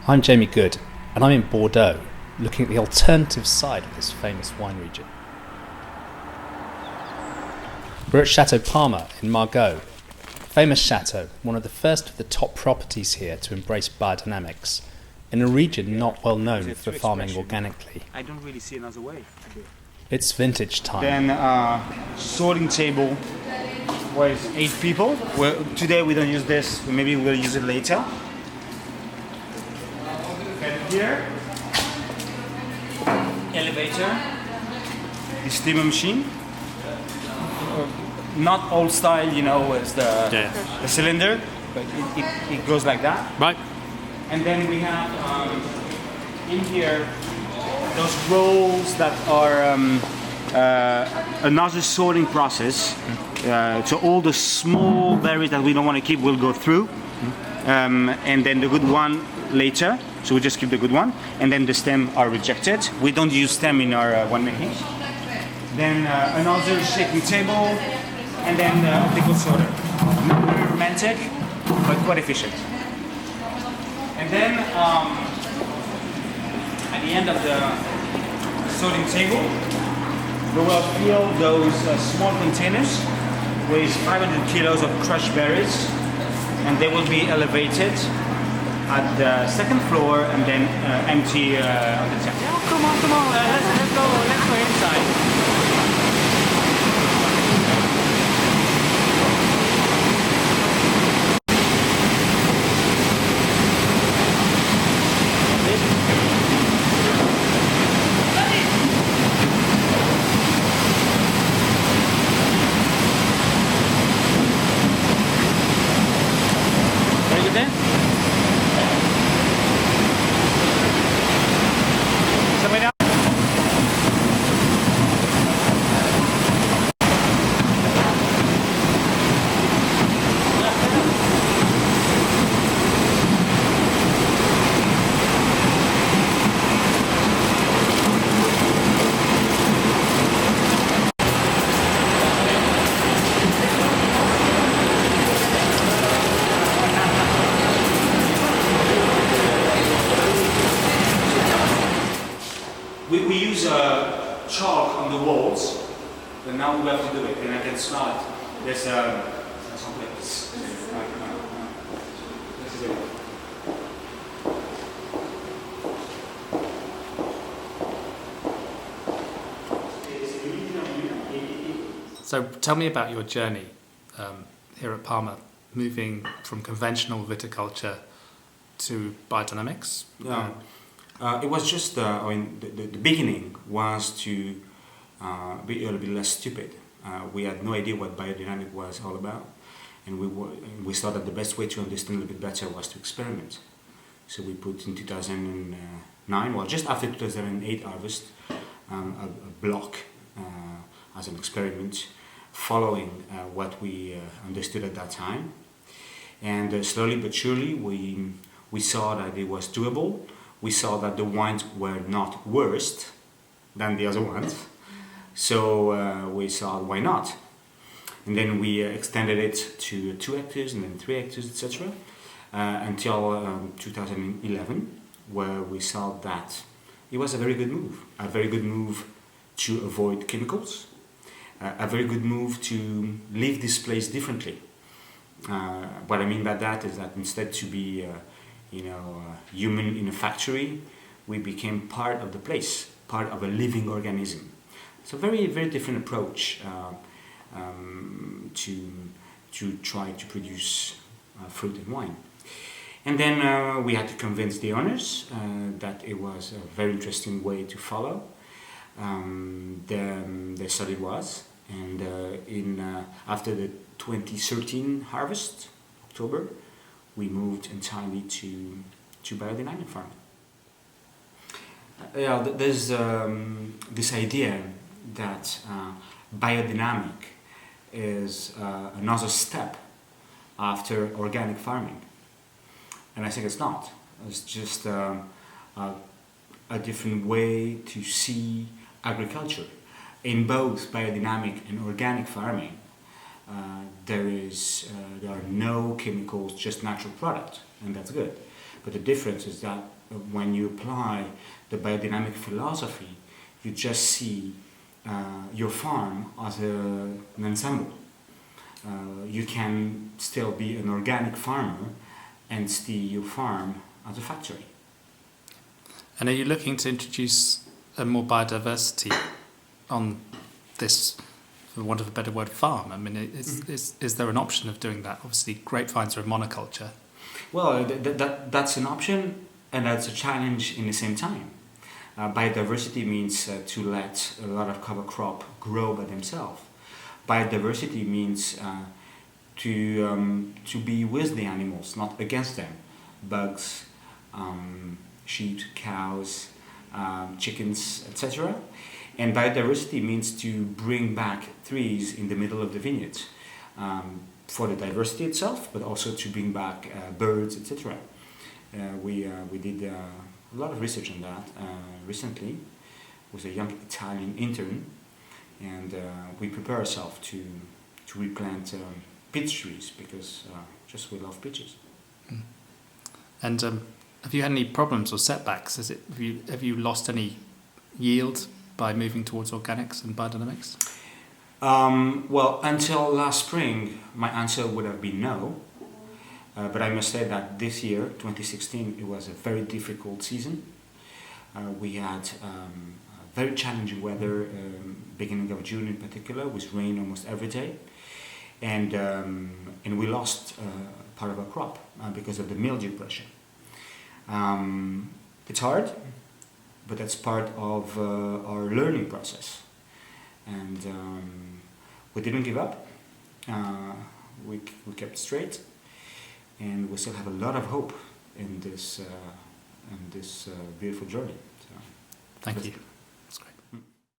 I'm Jamie Goode, and I'm in Bordeaux, looking at the alternative side of this famous wine region. We're at Château Palmer in Margaux, famous chateau, one of the first of the top properties here to embrace biodynamics, in a region not well known for farming organically. I don't really see another way. It's vintage time. Then sorting table with 8 people. Well, today we don't use this, maybe we'll use it later. And here, elevator, the steamer machine. Not old style, you know, with the cylinder, but it goes like that. Right. And then we have in here those rolls that are another sorting process. So all the small berries that we don't want to keep will go through, and then the good one later. So we just keep the good one, and then the stem are rejected. We don't use stem in our winemaking. Then another shaking table, and then the optical sorter. Not very romantic, but quite efficient. And then at the end of the sorting table, we will fill those small containers with 500 kilos of crushed berries, and they will be elevated at the second floor and then empty on the top. Oh, come on, let's go inside. Very good then? Somebody down? We use chalk on the walls, but now we have to do it, and I can smell it. There's some place. This is it. So tell me about your journey here at Palmer, moving from conventional viticulture to biodynamics. Yeah. It was just, the beginning was to be a little bit less stupid. We had no idea what biodynamic was all about, and we thought that the best way to understand a little bit better was to experiment. So we put in 2009, well, just after 2008 harvest, a block as an experiment, following what we understood at that time. And slowly but surely, we saw that it was doable. We saw that the wines were not worse than the other ones, so we thought, why not? And then we extended it to 2 hectares and then 3 hectares, etc. Until 2011, where we saw that it was a very good move to avoid chemicals, a very good move to leave this place differently. What I mean by that is that instead to be human in a factory, we became part of the place, part of a living organism. It's a very, very different approach to try to produce fruit and wine. And then we had to convince the owners that it was a very interesting way to follow. They said it was, and after the 2013 harvest, October, we moved entirely to biodynamic farming. There's this idea that biodynamic is another step after organic farming, and I think it's not. It's just a different way to see agriculture. In both biodynamic and organic farming, there are no chemicals, just natural product, and that's good. But the difference is that when you apply the biodynamic philosophy, you just see your farm as an ensemble. You can still be an organic farmer and see your farm as a factory. And are you looking to introduce a more biodiversity on this, for want of a better word, farm? I mean, is there an option of doing that? Obviously, grapevines are a monoculture. Well, that's an option, and that's a challenge in the same time. Biodiversity means to let a lot of cover crop grow by themselves. Biodiversity means to be with the animals, not against them. Bugs, sheep, cows, chickens, etc. And biodiversity means to bring back trees in the middle of the vineyard for the diversity itself, but also to bring back birds, etc. We did a lot of research on that recently with a young Italian intern, and we prepare ourselves to replant peach trees because just we love peaches. And have you had any problems or setbacks? Have you lost any yield by moving towards organics and biodynamics? Well, until last spring, my answer would have been no. But I must say that this year, 2016, it was a very difficult season. We had very challenging weather, beginning of June in particular, with rain almost every day. And we lost part of our crop because of the mildew pressure. It's hard, but that's part of our learning process. And we didn't give up. We kept straight, and we still have a lot of hope in this beautiful journey. So, Thank you.